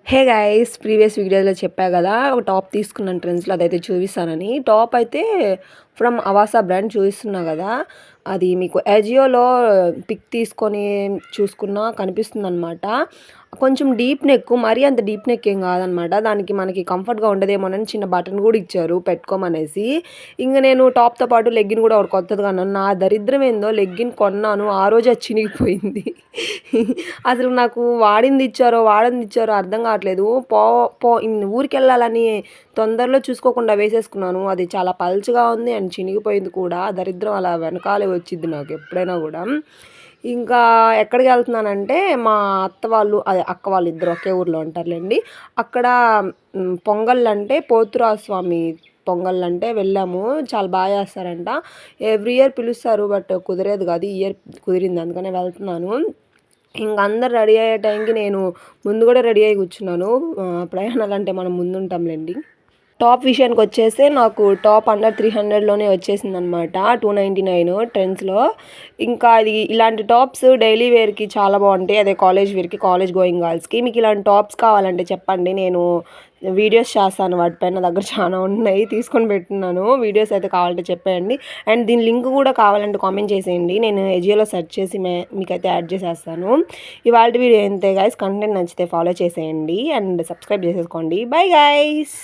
Hey guys previous వీడియోలో చెప్పా కదా ఒక టాప్ తీసుకున్నాను ట్రెండ్స్లో అదైతే చూపిస్తానని. టాప్ అయితే ఫ్రమ్ అవాసా బ్రాండ్ చూపిస్తున్నా కదా, అది మీకు అజియోలో పిక్ తీసుకొని చూసుకున్నా కనిపిస్తుందనమాట. కొంచెం డీప్ నెక్, మరీ అంత డీప్ నెక్ ఏం కాదనమాట. దానికి మనకి కంఫర్ట్గా ఉండదేమోనని చిన్న బటన్ కూడా ఇచ్చారు పెట్టుకోమనేసి. ఇంక నేను టాప్తో పాటు లెగ్గిన్ కూడా ఒకటి కొత్తదిగా అన్నాను. నా దరిద్రం ఏందో లెగ్గిన్ కొన్నాను, ఆ రోజు అది చినిగిపోయింది. అసలు నాకు వాడింది ఇచ్చారో అర్థం కావట్లేదు. ఊరికెళ్ళాలని తొందరలో చూసుకోకుండా వేసేసుకున్నాను. అది చాలా పల్చగా ఉంది అండ్ చినిగిపోయింది కూడా. దరిద్రం అలా వెనకాలే వచ్చిద్ది నాకు ఎప్పుడైనా కూడా. ఇంకా ఎక్కడికి వెళ్తున్నానంటే మా అత్త వాళ్ళు అదే అక్క వాళ్ళు ఇద్దరు ఒకే ఊర్లో ఉంటారులేండి. అక్కడ పొంగల్ అంటే పోతురాజు స్వామి పొంగల్ అంటే వెళ్ళాము. చాలా బాగా చేస్తారంట. ఎవ్రీ ఇయర్ పిలుస్తారు, బట్ కుదిరేది కాదు. ఈ ఇయర్ కుదిరింది, అందుకనే వెళ్తున్నాను. ఇంక అందరు రెడీ అయ్యే టైంకి నేను ముందు కూడా రెడీ అయ్యి కూర్చున్నాను. ప్రయాణాలంటే మనం ముందుంటాంలేండి. టాప్ విషయానికి వచ్చేస్తే నాకు టాప్ అండర్ 300లోనే వచ్చేసిందనమాట. 299 ట్రెండ్స్లో. ఇంకా అది ఇలాంటి టాప్స్ డైలీ వేర్కి చాలా బాగుంటాయి. అదే కాలేజ్ వేర్కి, కాలేజ్ గోయింగ్ గర్ల్స్కి. మీకు ఇలాంటి టాప్స్ కావాలంటే చెప్పండి, నేను వీడియోస్ చేస్తాను వాటిపైన. నా దగ్గర చాలా ఉన్నాయి, తీసుకొని పెట్టున్నాను. వీడియోస్ అయితే కావాలంటే చెప్పేయండి. అండ్ దీని లింక్ కూడా కావాలంటే కామెంట్ చేసేయండి, నేను ఎజియోలో సెర్చ్ చేసి మీకైతే యాడ్ చేసేస్తాను. ఇవాళ వీడియో అంతే గైస్. కంటెంట్ నచ్చితే ఫాలో చేసేయండి అండ్ సబ్స్క్రైబ్ చేసేసుకోండి. Bye guys.